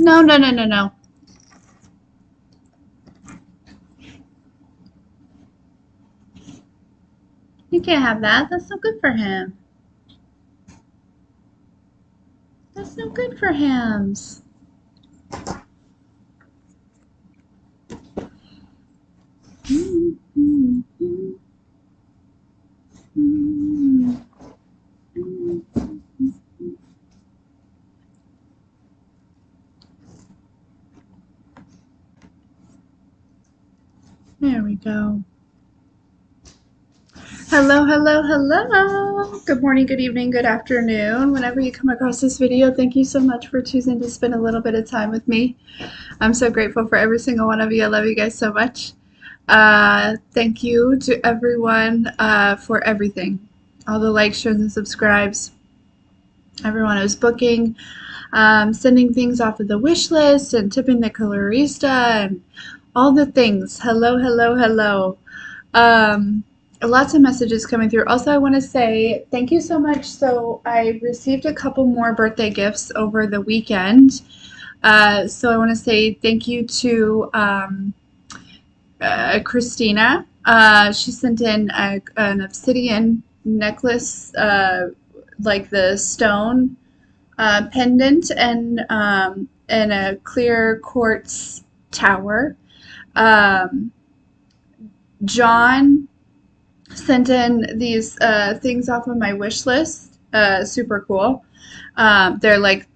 No, no, no, no, no. You can't have that. That's no good for him. That's no good for him. There we go. Hello, hello, hello. Good morning, good evening, good afternoon. Whenever you come across this video, thank you so much for choosing to spend a little bit of time with me. I'm so grateful for every single one of you. I love you guys so much. Thank you to everyone for everything. All the likes, shares, and subscribes. Everyone who's booking, sending things off of the wish list and tipping the colorista and all the things. Hello, hello, hello. Lots of messages coming through. Also, I want to say thank you so much. So I received a couple more birthday gifts over the weekend. So I want to say thank you to Christina. She sent in an obsidian necklace, like the stone pendant, and a clear quartz tower. John sent in these things off of my wish list. Super cool. They're like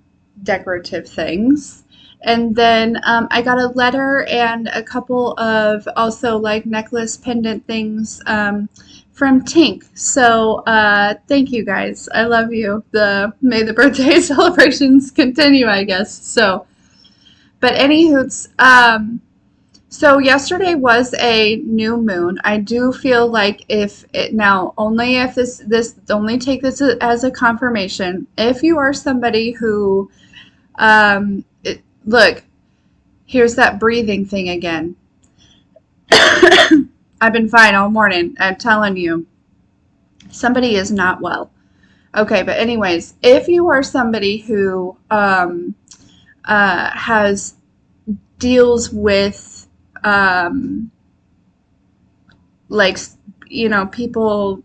decorative things. And then I got a letter and a couple of also like necklace pendant things from Tink. So thank you guys. I love you. May the birthday celebrations continue, I guess. So, but anywho, so yesterday was a new moon. I do feel like if it now only if this only take this as a confirmation. If you are somebody who look, here's that breathing thing again. I've been fine all morning. I'm telling you, somebody is not well. Okay, but anyways, if you are somebody who has deals with like, people,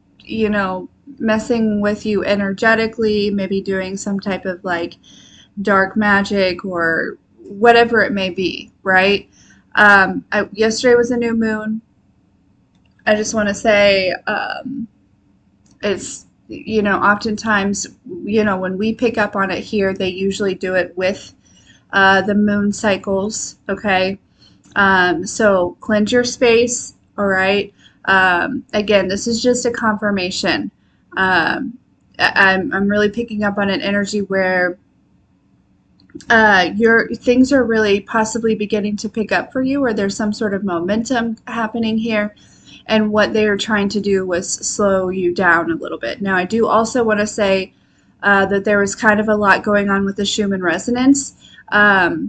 messing with you energetically, maybe doing some type of like dark magic or whatever it may be, right? Yesterday was a new moon. I just want to say it's, oftentimes, when we pick up on it here, they usually do it with the moon cycles, okay? So cleanse your space, all right? Again, this is just a confirmation. I'm really picking up on an energy where your things are really possibly beginning to pick up for you, or there's some sort of momentum happening here, and what they were trying to do was slow you down a little bit. Now, I do also want to say that there was kind of a lot going on with the Schumann resonance, but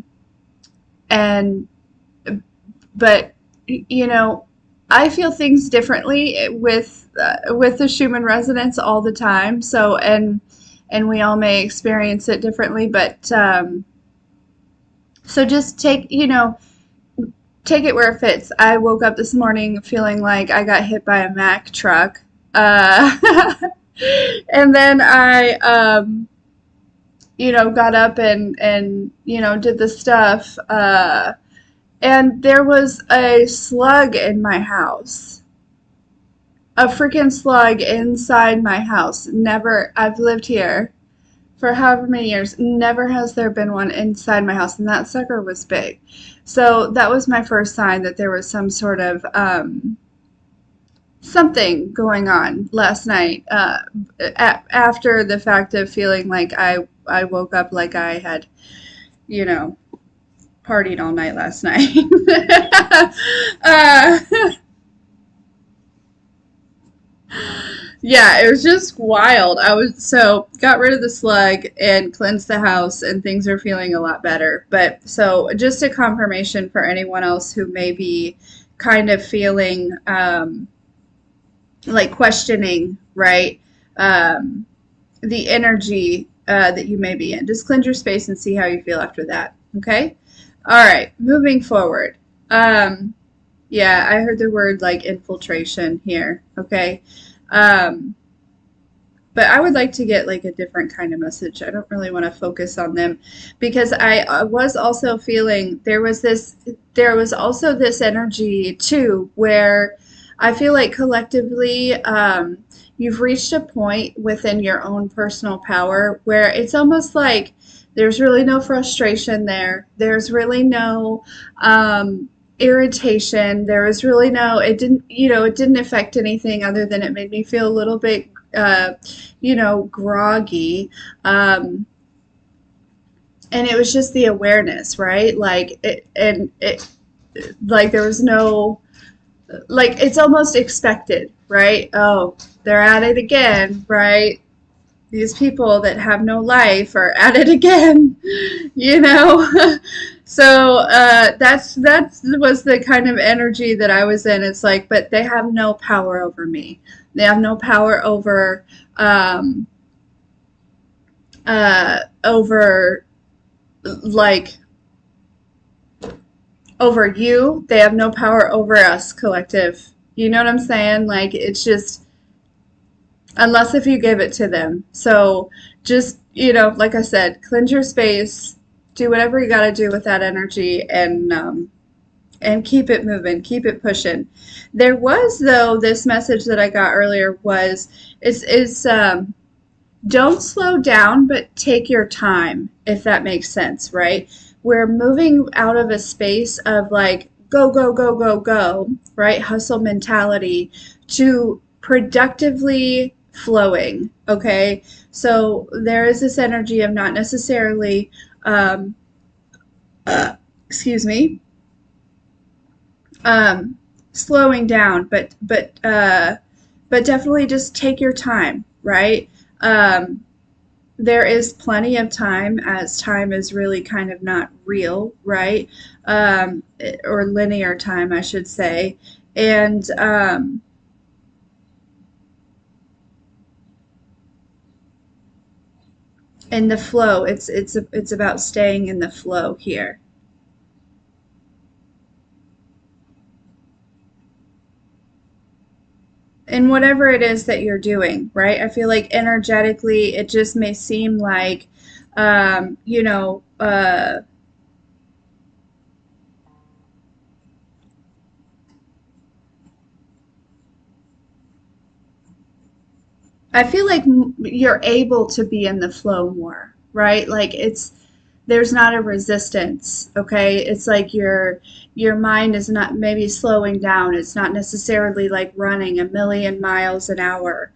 I feel things differently with the Schumann resonance all the time. So and we all may experience it differently, but so just take it where it fits. I woke up this morning feeling like I got hit by a Mack truck, and then I got up and did the stuff, and there was a slug in my house. A freaking slug inside my house. Never, I've lived here for however many years, never has there been one inside my house, and that sucker was big. So that was my first sign that there was some sort of something going on last night, after the fact of feeling like I woke up like I had, partied all night last night. Yeah, it was just wild. Got rid of the slug and cleansed the house, and things are feeling a lot better. But so just a confirmation for anyone else who may be kind of feeling like questioning, right? The energy that you may be in. Just cleanse your space and see how you feel after that. Okay? All right, moving forward. Yeah, I heard the word like infiltration here. Okay. Um, but I would like to get like a different kind of message. I don't really want to focus on them because I was also feeling there was also this energy too where I feel like collectively you've reached a point within your own personal power where it's almost like there's really no frustration there. There's really no irritation. There was really no, it didn't, it didn't affect anything other than it made me feel a little bit groggy. Um, and it was just the awareness, right? Like there was no, like, it's almost expected, right? Oh, they're at it again, right? These people that have no life are at it again, you know? So that's was the kind of energy that I was in. It's like, but they have no power over me. They have no power um, over like over you. They have no power over us, collective. You know what I'm saying? Like it's just unless if you give it to them. So just, like I said, cleanse your space, do whatever you got to do with that energy, and keep it moving, keep it pushing. There was though this message that I got earlier was is don't slow down, but take your time, if that makes sense, right? We're moving out of a space of like go, go, go, go, go, right? Hustle mentality to productively flowing, okay? So there is this energy of not necessarily, um, excuse me, um, slowing down, but definitely just take your time, right? Um, there is plenty of time as time is really kind of not real, right? Or linear time, I should say. And in the flow, it's about staying in the flow here. And whatever it is that you're doing, right? I feel like energetically, it just may seem like, um, you know, uh, I feel like you're able to be in the flow more, right? Like there's not a resistance, okay? It's like your mind is not maybe slowing down. It's not necessarily like running a million miles an hour,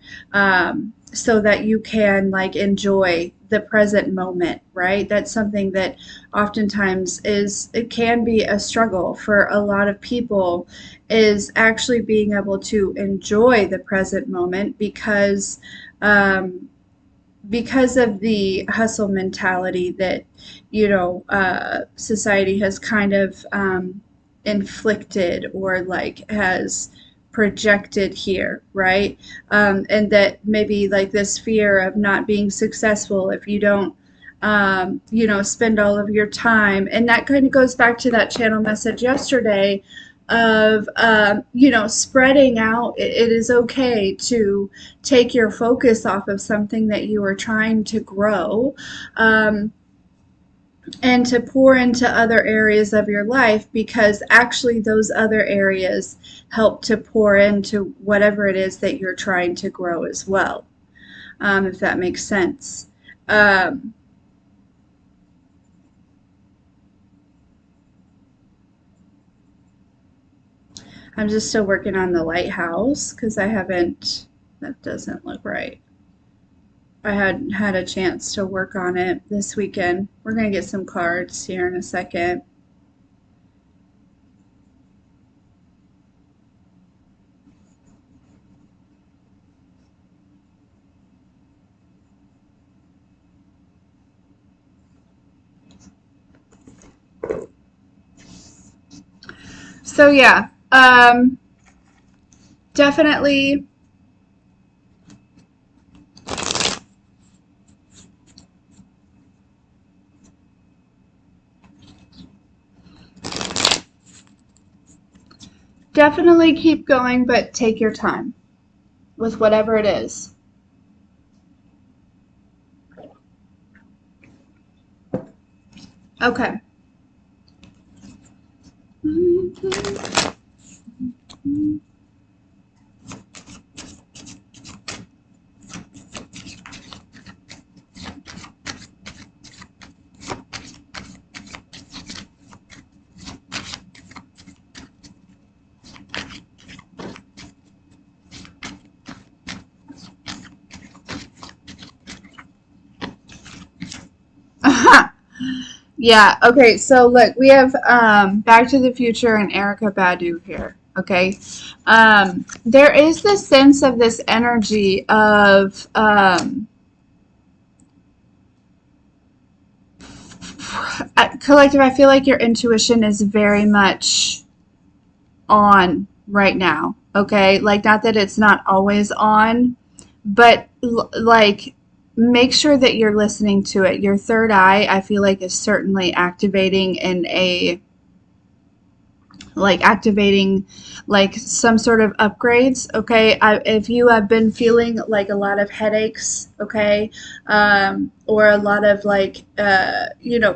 so that you can like enjoy the present moment, right? That's something that oftentimes it can be a struggle for a lot of people, is actually being able to enjoy the present moment um, because of the hustle mentality that society has kind of inflicted or like has projected here, right? And that maybe like this fear of not being successful if you don't spend all of your time. And that kind of goes back to that channel message yesterday of spreading out. It is okay to take your focus off of something that you are trying to grow, um, and to pour into other areas of your life, because actually those other areas help to pour into whatever it is that you're trying to grow as well, if that makes sense. Um, I'm just still working on the lighthouse because I haven't, that doesn't look right. I hadn't had a chance to work on it this weekend. We're going to get some cards here in a second. So yeah, definitely Definitely keep going, but take your time with whatever it is. Okay. Yeah, okay, so look, we have Back to the Future and Erica Badu here, okay? There is this sense of this energy of collective. I feel like your intuition is very much on right now, okay? Like, not that it's not always on, but like, make sure that you're listening to it. Your third eye, I feel like, is certainly activating in a activating like some sort of upgrades. Okay, if you have been feeling like a lot of headaches, okay, or a lot of like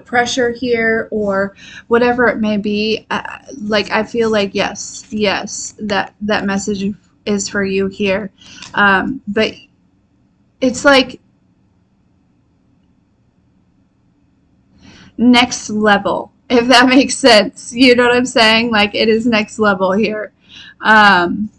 pressure here or whatever it may be, like I feel like yes, that message is for you here, but it's like next level, if that makes sense. You know what I'm saying? Like, it is next level here. Um,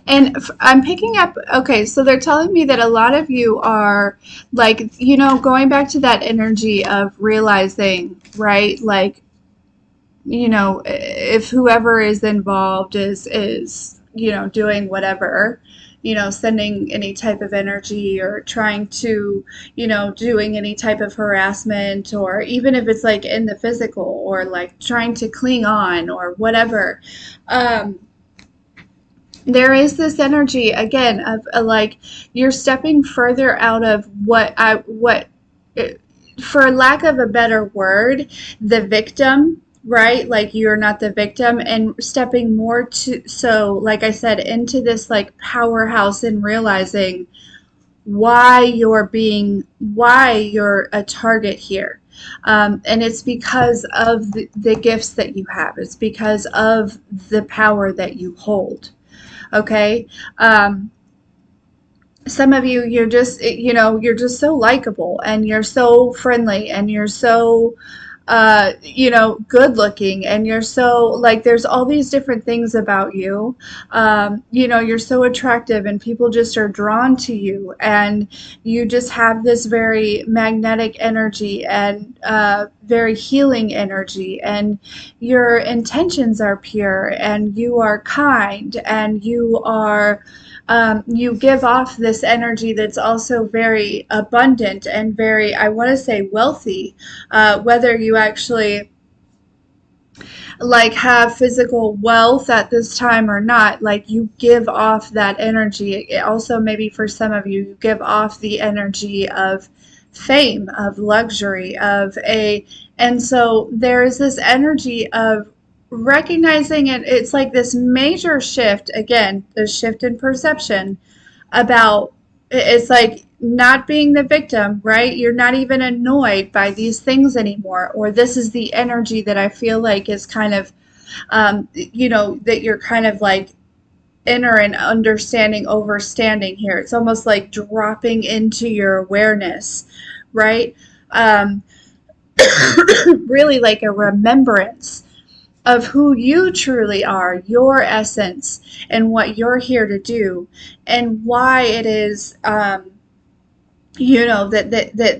and I'm picking up, okay, so they're telling me that a lot of you are like, going back to that energy of realizing, right? Like, if whoever is involved is doing whatever, sending any type of energy or trying to, doing any type of harassment, or even if it's like in the physical or like trying to cling on or whatever. There is this energy again of like you're stepping further out of what for lack of a better word, the victim, right? Like you're not the victim, and stepping more to, so like I said, into this like powerhouse and realizing why you're a target here. And it's because of the gifts that you have. It's because of the power that you hold. Okay. Some of you, you're just so likable and you're so friendly and you're so good looking, and you're so like there's all these different things about you. You're so attractive and people just are drawn to you, and you just have this very magnetic energy and very healing energy, and your intentions are pure and you are kind and you give off this energy that's also very abundant and very, I want to say, wealthy, whether you actually like have physical wealth at this time or not. Like, you give off that energy. It also, maybe for some of you, you give off the energy of fame, of luxury, and so there is this energy of recognizing it. It's like this major shift, again, the shift in perception about, it's like not being the victim, right? You're not even annoyed by these things anymore, or this is the energy that I feel like is kind of, that you're kind of like inner and understanding, overstanding here. It's almost like dropping into your awareness, right? Um, really like a remembrance of who you truly are, your essence, and what you're here to do, and why it is, that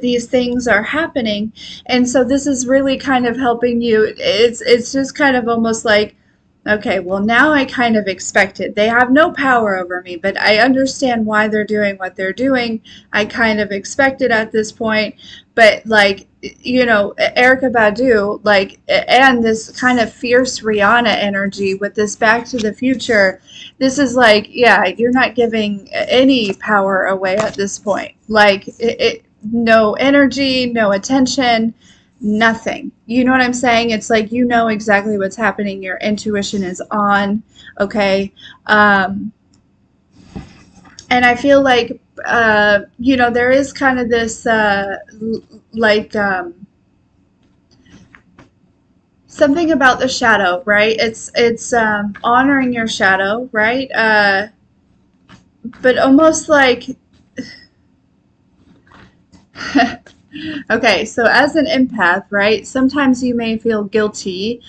these things are happening. And so this is really kind of helping you. It's just kind of almost like, okay, well, now I kind of expect it. They have no power over me, but I understand why they're doing what they're doing. I kind of expect it at this point. But like, Erica Badu, like, and this kind of fierce Rihanna energy with this Back to the Future, this is like, yeah, you're not giving any power away at this point. Like, no energy, no attention, nothing. You know what I'm saying? It's like you know exactly what's happening. Your intuition is on, okay? And I feel like, you know, there is kind of this, like, something about the shadow, right? It's honoring your shadow, right? But almost like, okay, so as an empath, right, sometimes you may feel guilty.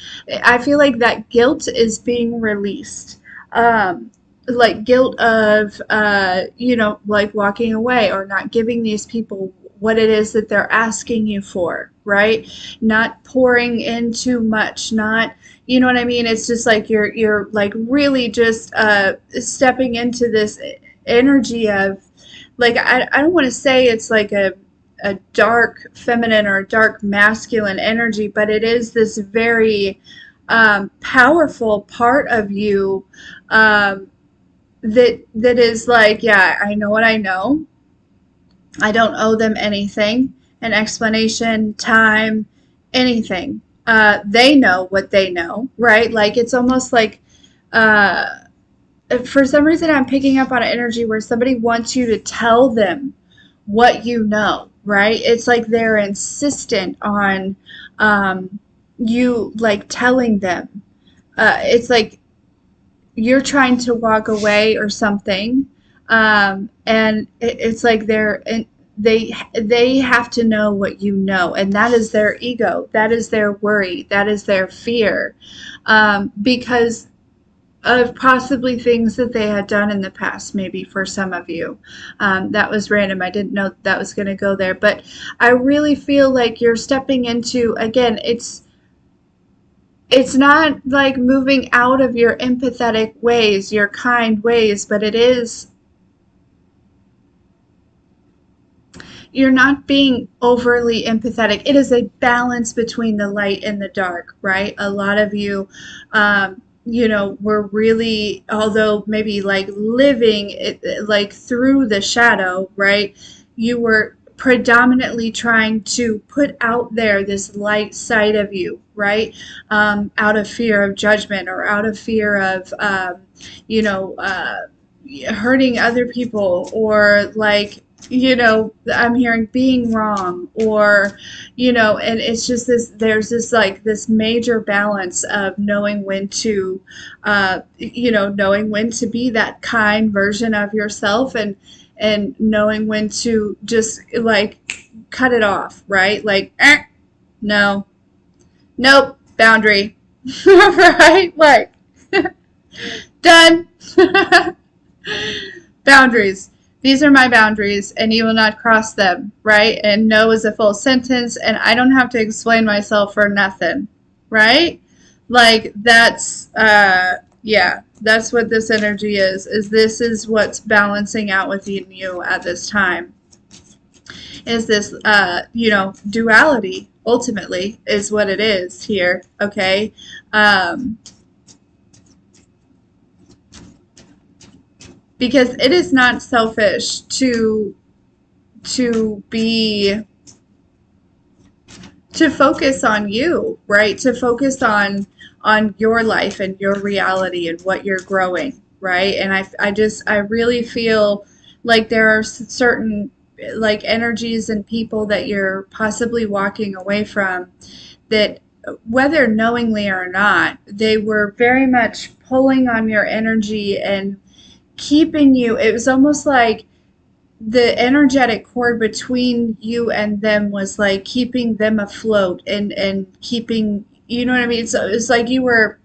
I feel like that guilt is being released. Um, like guilt of, you know, like walking away or not giving these people what it is that they're asking you for, right? Not pouring in too much, not, you know what I mean? It's just like you're like really just stepping into this energy of, like, I don't want to say it's like a dark feminine or dark masculine energy, but it is this very powerful part of you, um, that is like, yeah, I know what I know. I don't owe them anything, an explanation, time, anything. They know what they know, right? Like it's almost like, uh, for some reason I'm picking up on an energy where somebody wants you to tell them what you know, right? It's like they're insistent on, you like telling them. It's like you're trying to walk away or something, and it's like they have to know what you know, and that is their ego, that is their worry, that is their fear, because of possibly things that they had done in the past, maybe for some of you. That was random. I didn't know that was going to go there. But I really feel like you're stepping into, again, it's not like moving out of your empathetic ways, your kind ways, but it is, you're not being overly empathetic. It is a balance between the light and the dark, right? A lot of you, you know, were really, although maybe like living it, like through the shadow, right? You were predominantly trying to put out there this light side of you, right? Out of fear of judgment or out of fear of, you know, hurting other people, or like, you know, I'm hearing being wrong, or, you know, and it's just this, there's this like this major balance of knowing when to, you know, knowing when to be that kind version of yourself, and knowing when to just like cut it off, right? Like, no, nope, boundary, right? Like, done. Boundaries. These are my boundaries, and you will not cross them, right? And no is a full sentence, and I don't have to explain myself for nothing, right? Like that's, yeah, that's what this energy is this is what's balancing out within you at this time. Is this, you know, duality ultimately is what it is here, okay? Because it is not selfish to be, to focus on you, right? To focus on your life and your reality and what you're growing, right? And I really feel like there are certain like energies and people that you're possibly walking away from, that whether knowingly or not, they were very much pulling on your energy and keeping you. It was almost like the energetic cord between you and them was like keeping them afloat, and keeping, you know what I mean? So it's like you were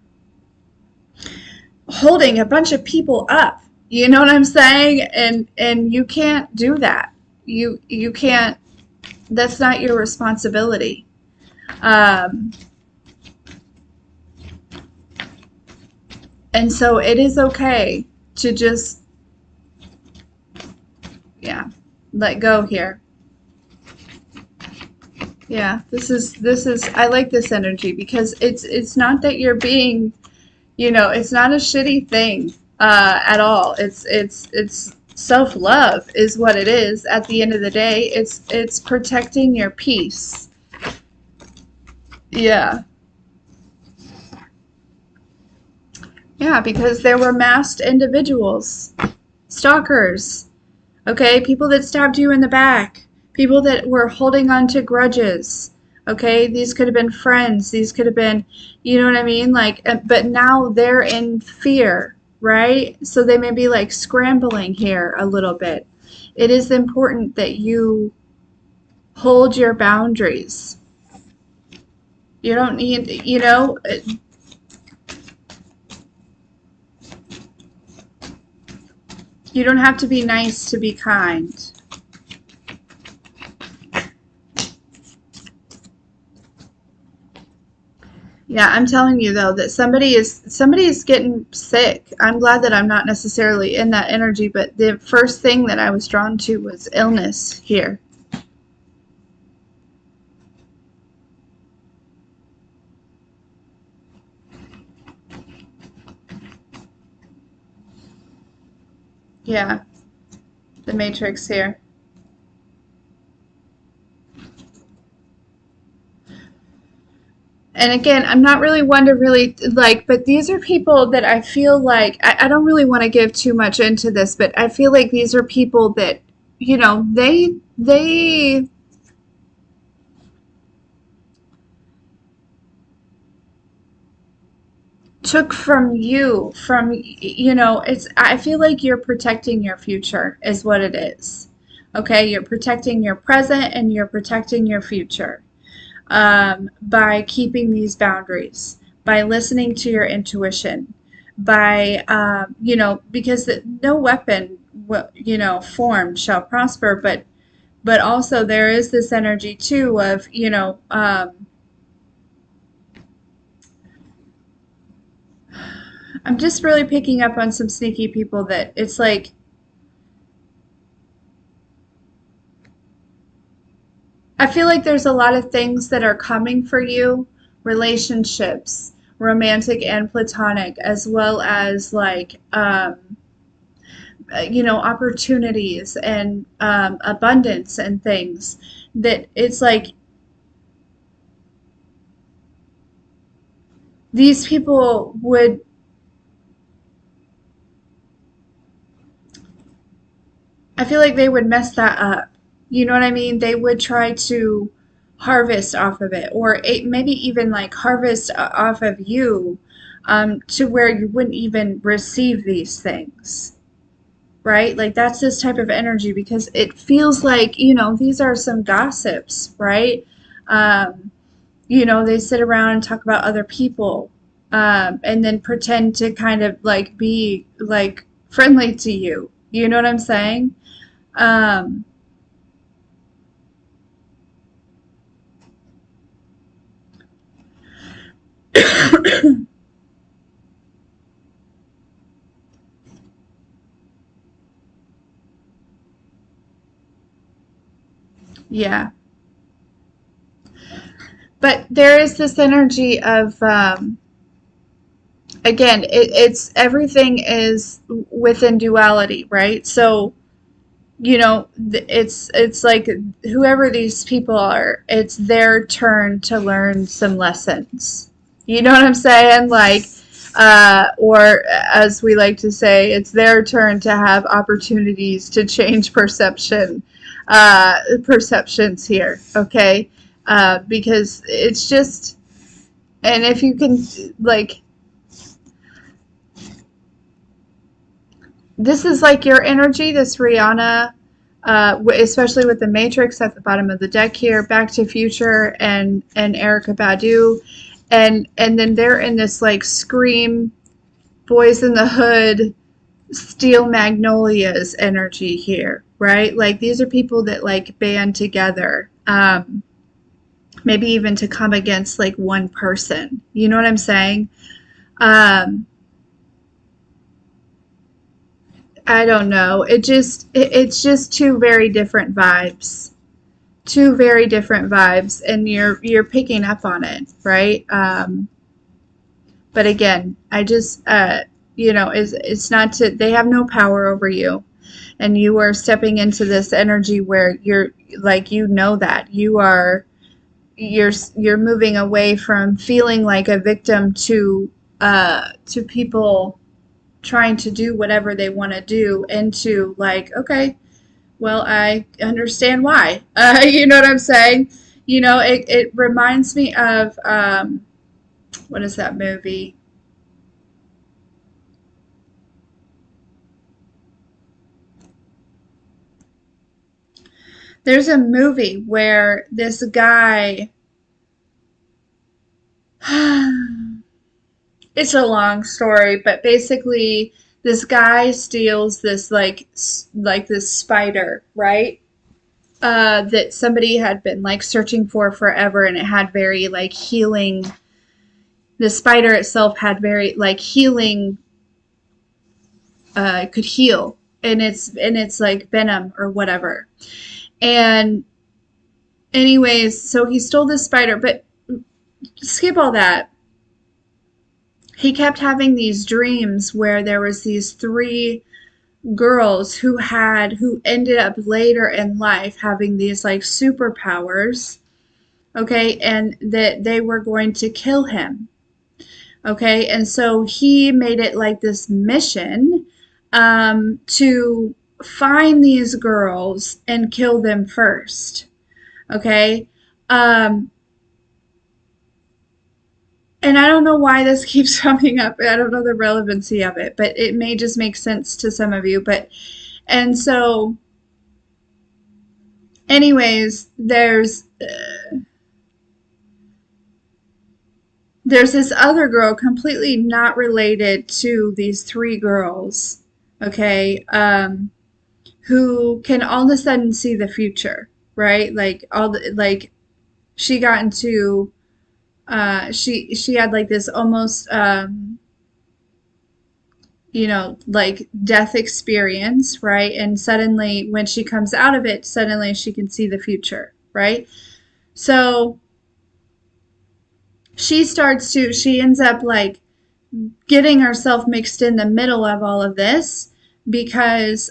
holding a bunch of people up. You know what I'm saying? And you can't do that. You can't. That's not your responsibility. Um, and so it is okay to just, yeah, let go here. Yeah, this is I like this energy because it's not that you're being, you know, it's not a shitty thing at all. It's self-love is what it is at the end of the day. It's protecting your peace. Yeah. Yeah, because there were masked individuals, stalkers, okay? People that stabbed you in the back, people that were holding on to grudges, okay? These could have been friends, these could have been, you know what I mean? Like, but now they're in fear, right? So they may be like scrambling here a little bit. It is important that you hold your boundaries. You don't need, you don't have to be nice to be kind. Yeah, I'm telling you though that somebody is getting sick. I'm glad that I'm not necessarily in that energy, but the first thing that I was drawn to was illness here. Yeah, the matrix here. And again, I'm not really one to really like, but these are people that I feel like I don't really want to give too much into this, but I feel like these are people that, they took from it's I feel like you're protecting your future is what it is. Okay, you're protecting your present and you're protecting your future, by keeping these boundaries, by listening to your intuition, by because no weapon formed shall prosper, but also there is this energy too of I'm just really picking up on some sneaky people that it's like I feel like there's a lot of things that are coming for you, relationships, romantic and platonic, as well as like opportunities and abundance and things that it's like these people would I feel like they would mess that up. You know what I mean? They would try to harvest off of it, or maybe even like harvest off of you, to where you wouldn't even receive these things, right? Like that's this type of energy because it feels like, these are some gossips, right? Um, they sit around and talk about other people, and then pretend to kind of like be like friendly to you. You know what I'm saying? Um, yeah. But there is this energy of, again, it's everything is within duality, right? So, it's like whoever these people are, it's their turn to learn some lessons. You know what I'm saying? Like, or as we like to say, it's their turn to have opportunities to change perceptions here, okay? Because it's just, and if you can, like, this is like your energy, this Rihanna, especially with the Matrix at the bottom of the deck here, Back to Future and Erica Badu, and then they're in this like Scream, Boys in the Hood, Steel Magnolias energy here, right? Like these are people that like band together, maybe even to come against like one person. You know what I'm saying? Um, I don't know. It's just two very different vibes. Two very different vibes, and you're picking up on it, right? But again, I just it's not to they have no power over you, and you are stepping into this energy where you're like that you are. you're moving away from feeling like a victim to people trying to do whatever they want to do into like, okay, well, I understand why. You know what I'm saying? You know, it reminds me of what is that movie? There's a movie where this guy it's a long story, but basically this guy steals this like this spider, right? That somebody had been like searching for forever, and it had very like healing. The spider itself had very like healing. It could heal, and it's like venom or whatever. And anyways, so he stole this spider, but skip all that. He kept having these dreams where there was these three girls who ended up later in life having these like superpowers, okay, and that they were going to kill him, okay, and so he made it like this mission to find these girls and kill them first, okay. um, and I don't know why this keeps coming up. I don't know the relevancy of it, but it may just make sense to some of you. But, and so, anyways, there's this other girl completely not related to these three girls, okay, who can all of a sudden see the future, right? Like like she got into she had like this almost you know, like death experience, right? And suddenly when she comes out of it, suddenly she can see the future, right? So she ends up like getting herself mixed in the middle of all of this because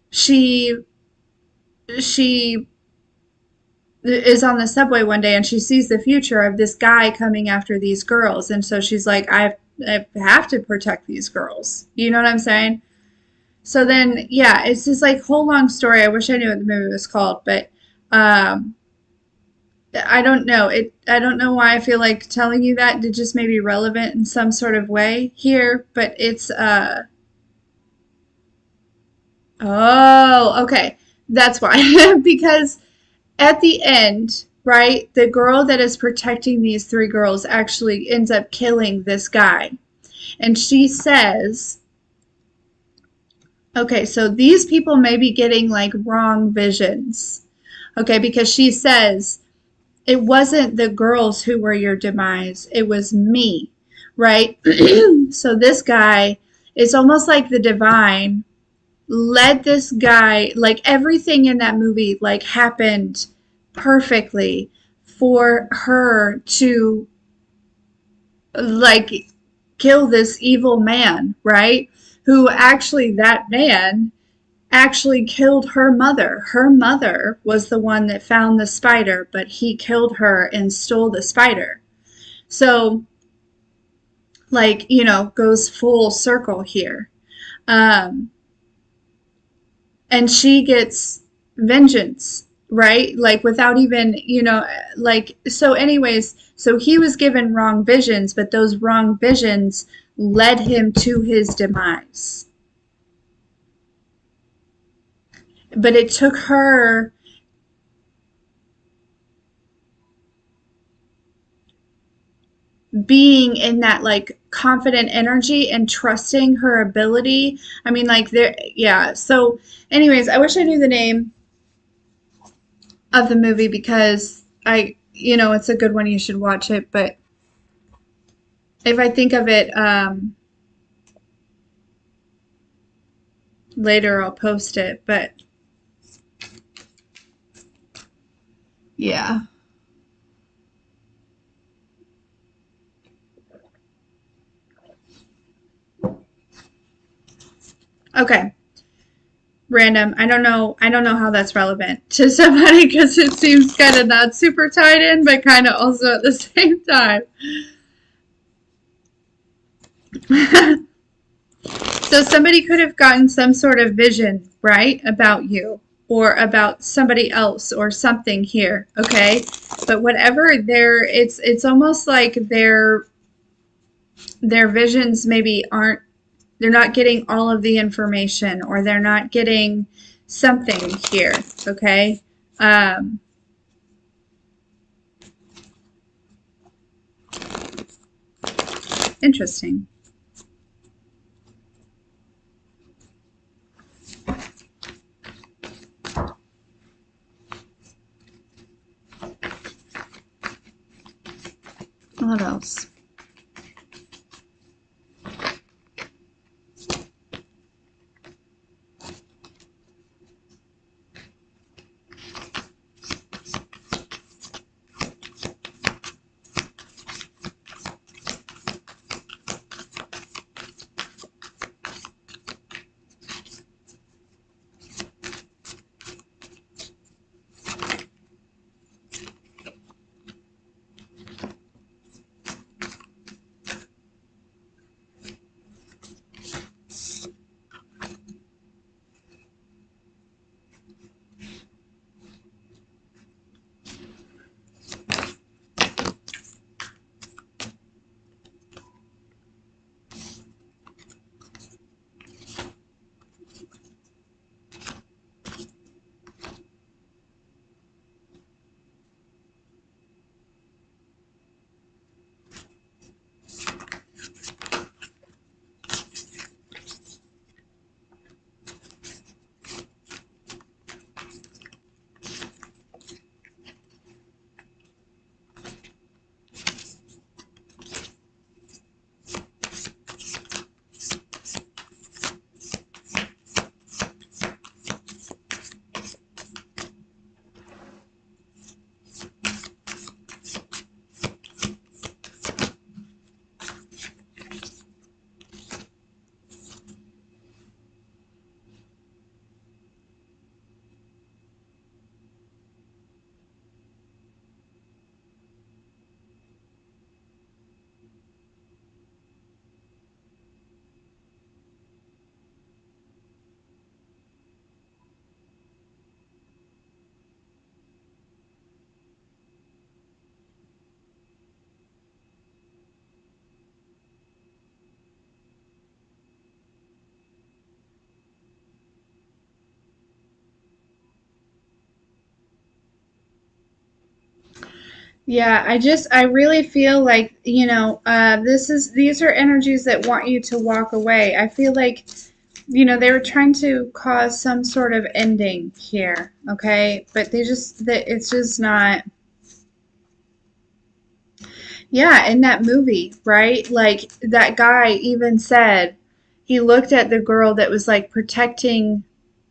she she is on the subway one day and she sees the future of this guy coming after these girls, and so she's like, I have to protect these girls. You know what I'm saying? So then, yeah, it's this like whole long story. I wish I knew what the movie was called, but um, I don't know. I don't know why I feel like telling you that to just maybe relevant in some sort of way here, but it's oh, okay. That's why. Because at the end, right, the girl that is protecting these three girls actually ends up killing this guy. And she says, okay, so these people may be getting like wrong visions. Okay, because she says, it wasn't the girls who were your demise, it was me, right? So this guy, it's almost like the divine led this guy, like everything in that movie like happened perfectly for her to like kill this evil man, right? Who actually, that man actually killed her mother. Her mother was the one that found the spider, but he killed her and stole the spider. So, like, you know, goes full circle here. Um, and she gets vengeance, right? Like, without even, you know, like, so, anyways, so he was given wrong visions, but those wrong visions led him to his demise. But it took her being in that like confident energy and trusting her ability. I mean, like there, yeah. So, anyways, I wish I knew the name of the movie because you know, it's a good one. You should watch it. But if I think of it later, I'll post it. But yeah. Okay. random. I don't know how that's relevant to somebody because it seems kind of not super tied in, but kind of also at the same time. So somebody could have gotten some sort of vision, right, about you or about somebody else or something here, okay? But whatever it's almost like their visions maybe aren't, they're not getting all of the information, or they're not getting something here, okay? Um, Interesting. What else? Yeah, I really feel like, these are energies that want you to walk away. I feel like, they were trying to cause some sort of ending here, okay? But it's just not, yeah, in that movie, right? Like that guy even said he looked at the girl that was like protecting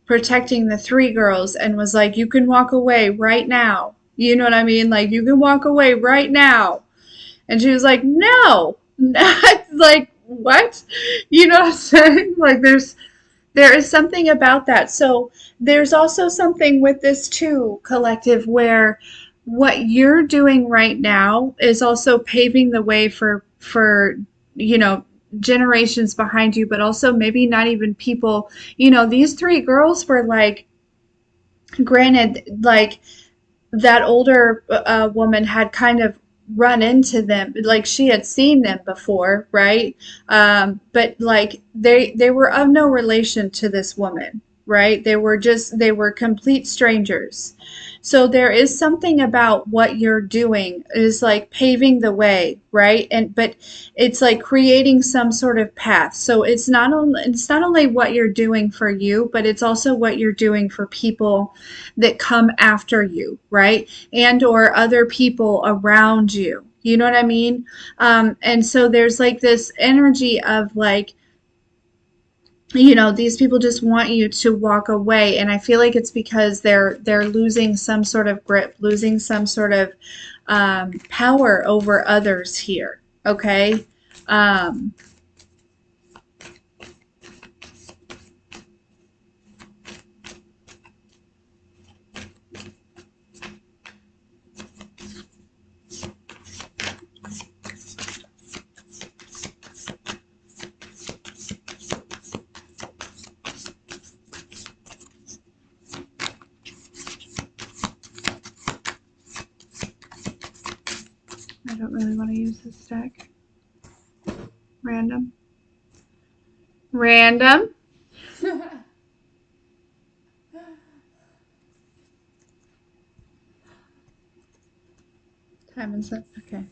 the three girls and was like, "You can walk away right now." You know what I mean? Like, you can walk away right now. And she was like, "No." Like, what? You know what I'm saying? Like, there is something about that. So there's also something with this too, collective, where what you're doing right now is also paving the way for you know generations behind you, but also maybe not even people. These three girls were like, granted, like that older woman had kind of run into them, like she had seen them before, right? But like they were of no relation to this woman, right? They were complete strangers. So there is something about what you're doing is like paving the way, right? And but it's like creating some sort of path. So it's not only what you're doing for you, but it's also what you're doing for people that come after you, right? And or other people around you. You know what I mean? And so there's like this energy of like, these people just want you to walk away, and I feel like it's because they're losing some sort of grip, losing some sort of power over others here. Okay. Um, don't really want to use this deck. Random. Random. Time and set. Okay.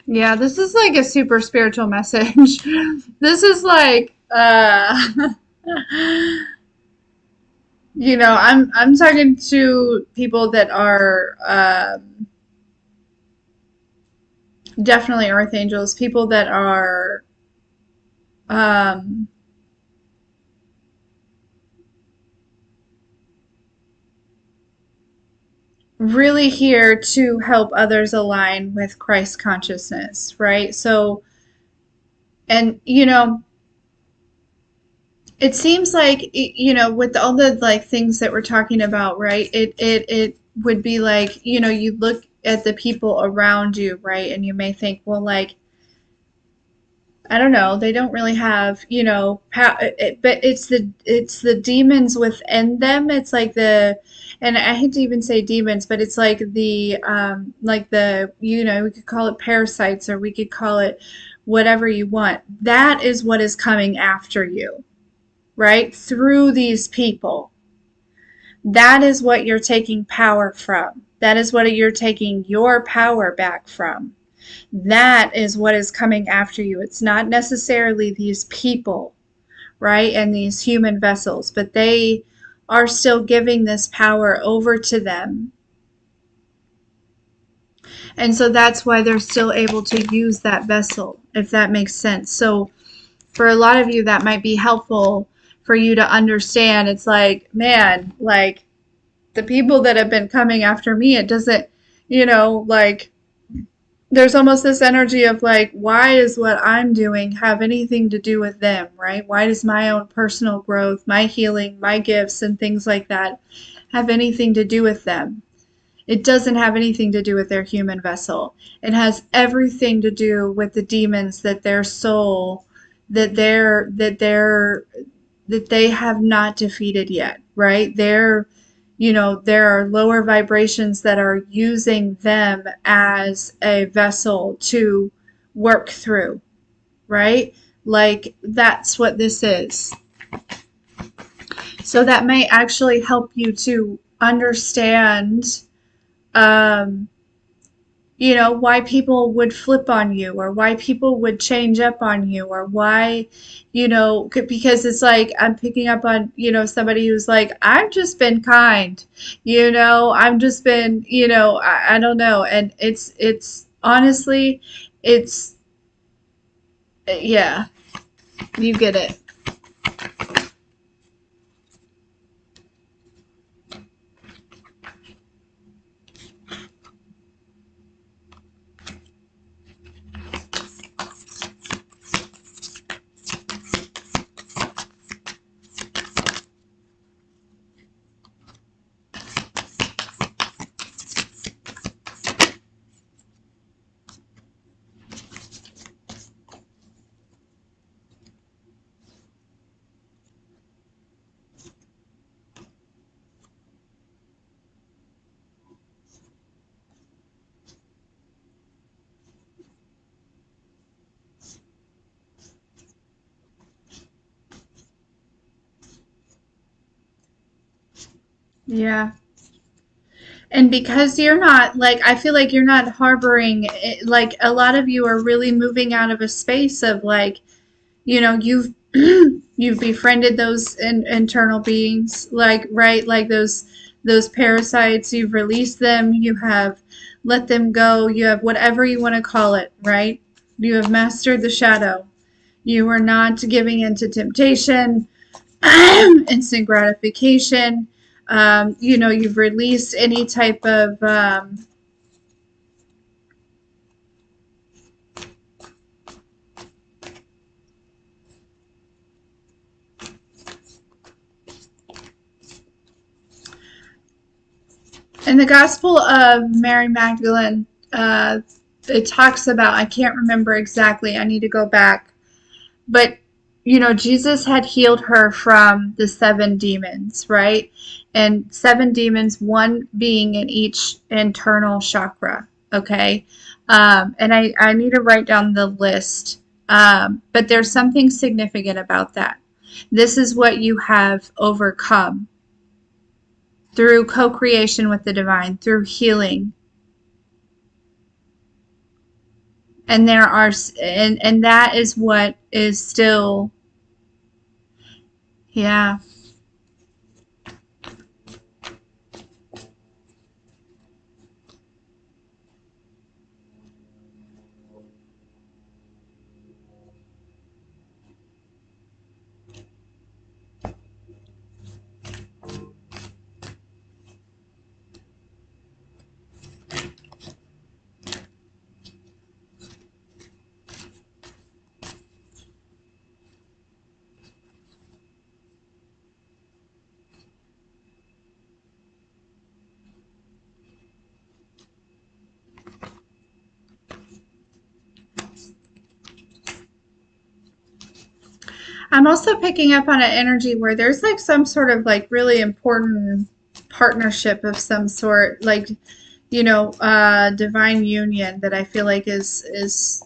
Yeah, this is like a super spiritual message. This is like I'm talking to people that are definitely earth angels, people that are um really here to help others align with Christ consciousness, right? So, and it seems like with all the like things that we're talking about, right? It would be like, you look at the people around you, right? And you may think, well, like, I don't know, they don't really have, but it's the demons within them. It's like and I hate to even say demons, but it's like the, we could call it parasites, or we could call it whatever you want. That is what is coming after you, right? Through these people. That is what you're taking power from. That is what you're taking your power back from. That is what is coming after you. It's not necessarily these people, right? And these human vessels, but they are still giving this power over to them. And so that's why they're still able to use that vessel, if that makes sense. So for a lot of you, that might be helpful for you to understand. It's like, man, like the people that have been coming after me, it doesn't, like, there's almost this energy of like, why does what I'm doing have anything to do with them, right? Why does my own personal growth, my healing, my gifts, and things like that have anything to do with them? It doesn't have anything to do with their human vessel. It has everything to do with the demons that their soul, that they have not defeated yet, right? There are lower vibrations that are using them as a vessel to work through, right? Like that's what this is. So that may actually help you to understand um, why people would flip on you, or why people would change up on you, or why, because it's like I'm picking up on, somebody who's like, I've just been kind, I've just been, I don't know. And it's honestly, it's, yeah, you get it. Yeah. And because you're not, like, I feel like you're not harboring, like, a lot of you are really moving out of a space of, like, you've you've befriended those internal beings, like, right, like those parasites. You've released them, you have let them go, you have whatever you want to call it, right? You have mastered the shadow. You are not giving into temptation, instant gratification. You've released any type of in the Gospel of Mary Magdalene. It talks about, I can't remember exactly, I need to go back, but Jesus had healed her from the seven demons, right? And seven demons, one being in each internal chakra. Okay. And I need to write down the list. But there's something significant about that. This is what you have overcome through co-creation with the divine, through healing. And there are, and that is what is still, yeah. I'm also picking up on an energy where there's like some sort of like really important partnership of some sort, like divine union that I feel like is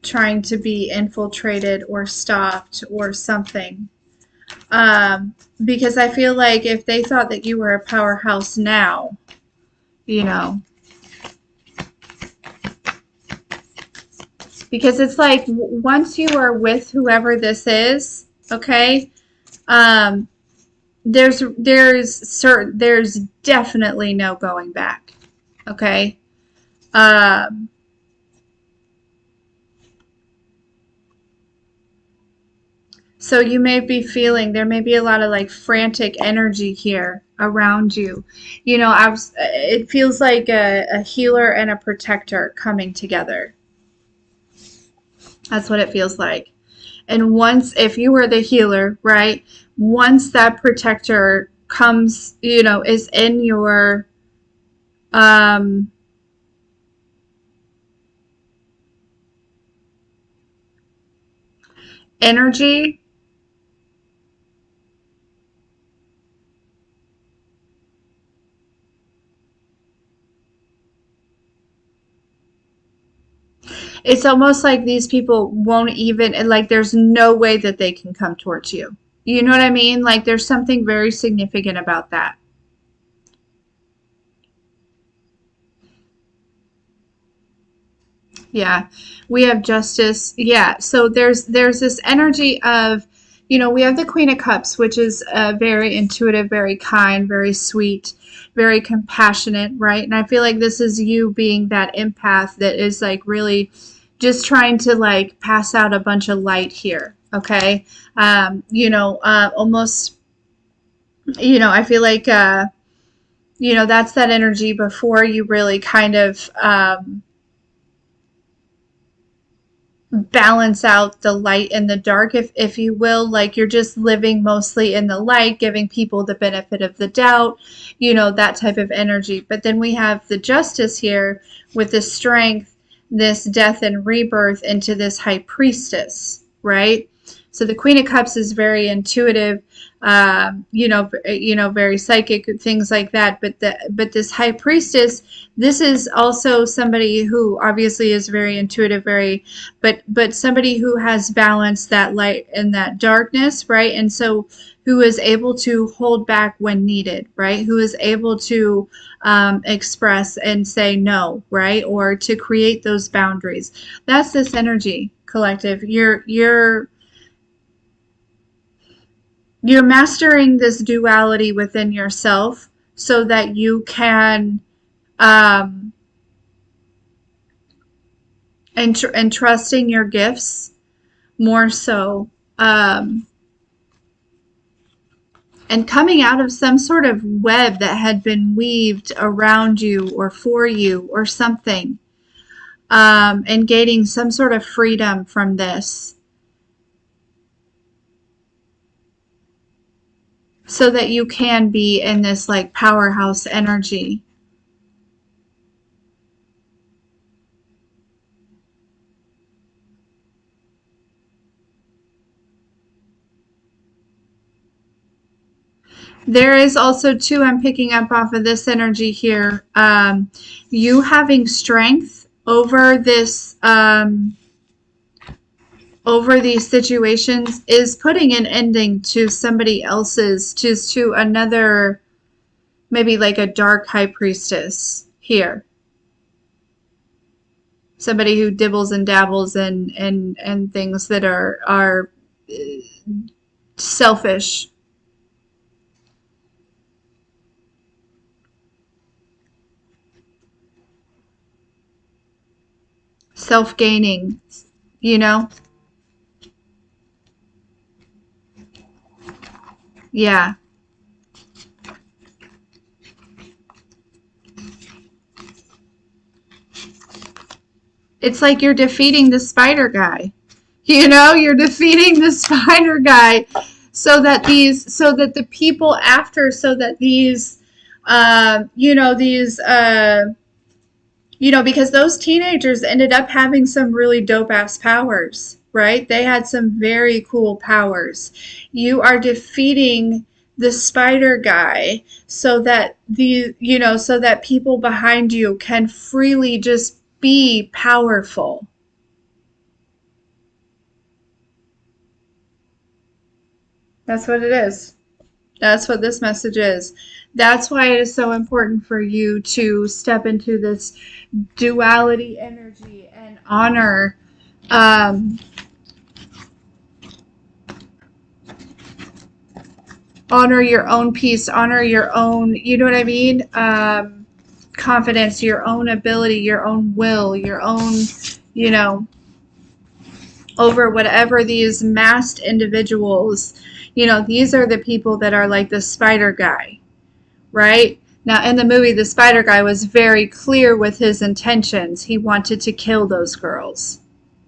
trying to be infiltrated or stopped or something. Because I feel like if they thought that you were a powerhouse now, you know, because it's like once you are with whoever this is, okay, um, there's definitely no going back. Okay. Um, so you may be feeling there may be a lot of like frantic energy here around you. It feels like a healer and a protector coming together. That's what it feels like. And once, if you were the healer, right? Once that protector comes, is in your um, energy, it's almost like these people won't even, like, there's no way that they can come towards you. You know what I mean? Like, there's something very significant about that. Yeah, we have justice. Yeah, so there's this energy of, we have the Queen of Cups, which is very intuitive, very kind, very sweet, very compassionate, right? And I feel like this is you being that empath that is like really just trying to like pass out a bunch of light here. Okay. Almost, I feel like, that's that energy before you really kind of, balance out the light and the dark, if you will, like you're just living mostly in the light, giving people the benefit of the doubt, that type of energy. But then we have the justice here with the strength, this death and rebirth into this high priestess, right? So the Queen of Cups is very intuitive, very psychic, things like that. But this High Priestess, this is also somebody who obviously is very intuitive, but somebody who has balanced that light and that darkness, right? And so who is able to hold back when needed, right? Who is able to express and say no, right? Or to create those boundaries. That's this energy, collective. You're mastering this duality within yourself so that you can um, and trusting your gifts more so, um, and coming out of some sort of web that had been weaved around you or for you or something, and gaining some sort of freedom from this so that you can be in this like powerhouse energy. There is also too, I'm picking up off of this energy here, you having strength over this, over these situations is putting an ending to somebody else's, to another, maybe like a dark high priestess here. Somebody who dibbles and dabbles and things that are selfish. Self-gaining, you know? Yeah. It's like you're defeating the spider guy. You know, you're defeating the spider guy so that the people after, so that these, because those teenagers ended up having some really dope ass powers, right? They had some very cool powers. You are defeating the spider guy so that so that people behind you can freely just be powerful. That's what it is. That's what this message is. That's why it is so important for you to step into this duality energy and um, honor your own peace, honor your own, you know what I mean? Confidence, your own ability, your own will, your own, you know, over whatever these masked individuals, these are the people that are like the spider guy, right? Now, in the movie, the spider guy was very clear with his intentions. He wanted to kill those girls.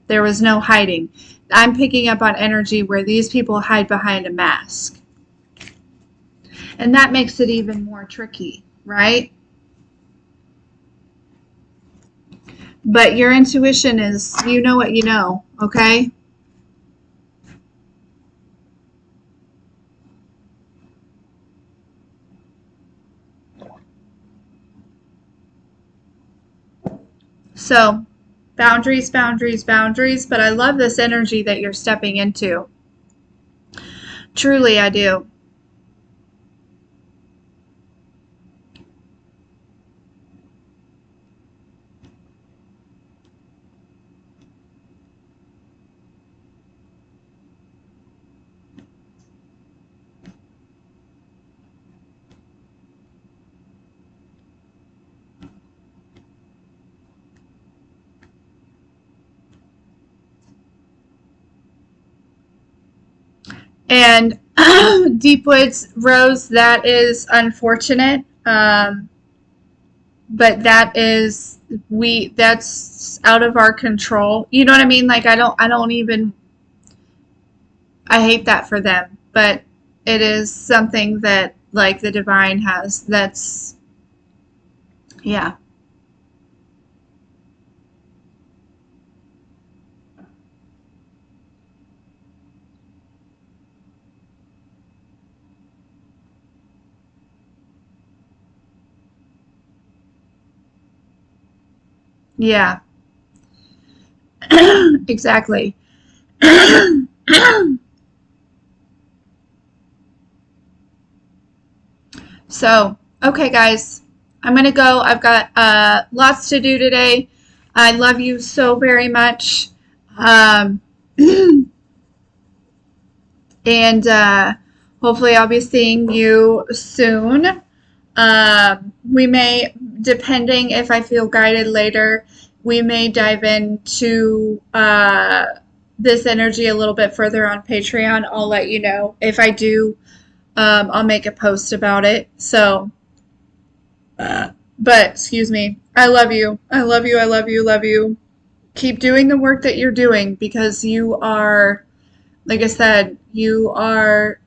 There was no hiding. I'm picking up on energy where these people hide behind a mask. And that makes it even more tricky, right? But your intuition is, you know what you know, okay? So, boundaries, boundaries, boundaries. But I love this energy that you're stepping into. Truly, I do. And Deepwoods Rose, that is unfortunate. But that's out of our control. You know what I mean? Like I don't even, I hate that for them, but it is something that like the divine has. That's, yeah. Yeah, exactly. So, okay, guys, I'm going to go. I've got lots to do today. I love you so very much. Um, and hopefully, I'll be seeing you soon. We may, depending if I feel guided later, we may dive into this energy a little bit further on Patreon. I'll let you know. If I do, I'll make a post about it. So, but excuse me. I love you. I love you. I love you. Love you. Keep doing the work that you're doing because you are, like I said, you are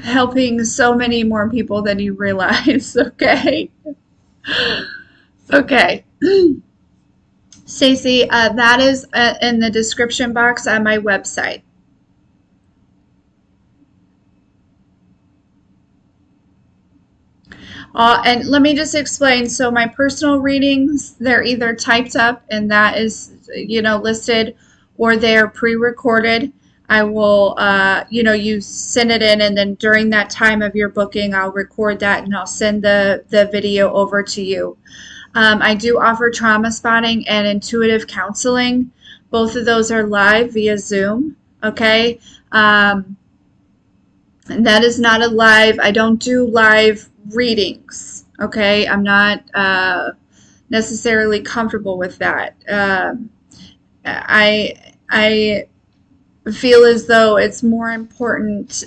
helping so many more people than you realize. Okay. Okay. Stacey, that is in the description box on my website. And let me just explain. So my personal readings, they're either typed up and that is, listed, or they're pre-recorded. I will, you send it in, and then during that time of your booking, I'll record that and I'll send the video over to you. I do offer trauma spotting and intuitive counseling. Both of those are live via Zoom. Okay. And that is not a live, I don't do live readings. Okay. I'm not necessarily comfortable with that. I feel as though it's more important.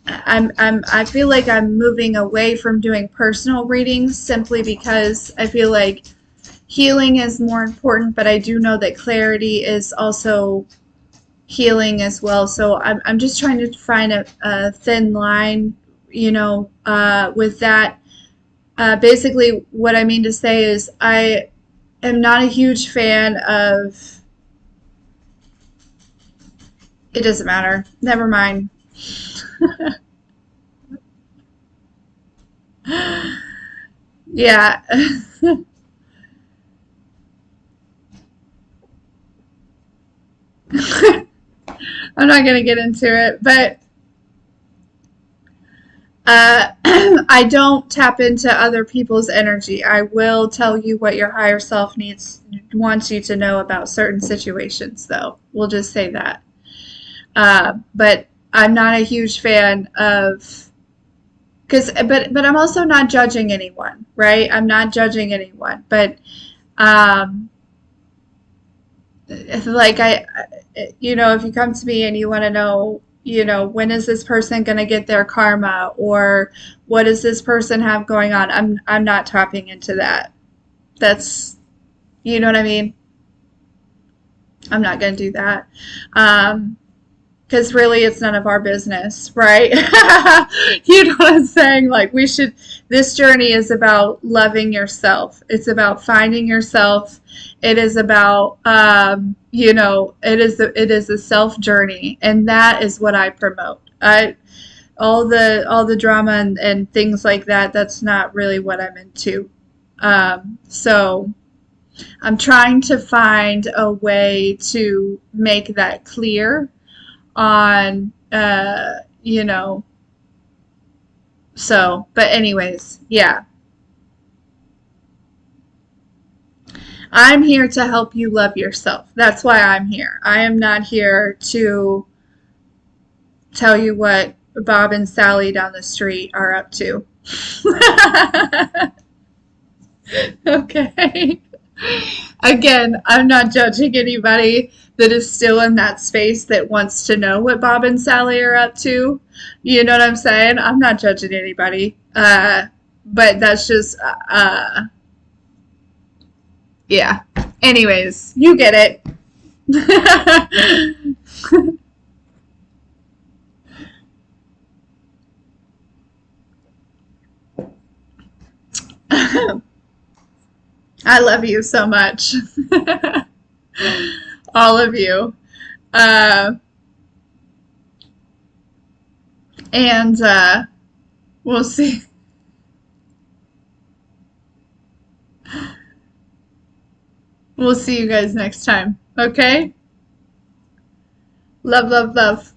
I feel like I'm moving away from doing personal readings simply because I feel like healing is more important, but I do know that clarity is also healing as well. So I'm just trying to find a thin line, with that. Basically, what I mean to say is I am not a huge fan of, it doesn't matter. Never mind. Yeah. I'm not going to get into it, but I don't tap into other people's energy. I will tell you what your higher self wants you to know about certain situations, though. We'll just say that. But I'm not a huge fan of, but I'm also not judging anyone, right? I'm not judging anyone, but um, like if you come to me and you want to know, when is this person going to get their karma, or what does this person have going on? I'm not tapping into that. That's, you know what I mean? I'm not going to do that. Because really it's none of our business, right? You know what I'm saying? Like, this journey is about loving yourself. It's about finding yourself. It is about, it is a self journey, and that is what I promote. All the drama and things like that, that's not really what I'm into. So I'm trying to find a way to make that clear on but anyways, yeah, I'm here to help you love yourself. That's why I'm here. I am not here to tell you what Bob and Sally down the street are up to. Okay. Again, I'm not judging anybody that is still in that space that wants to know what Bob and Sally are up to. You know what I'm saying? I'm not judging anybody. But that's just, yeah. Anyways, you get it. I love you so much. All of you. Uh, and we'll see. We'll see you guys next time. Okay? Love, love, love.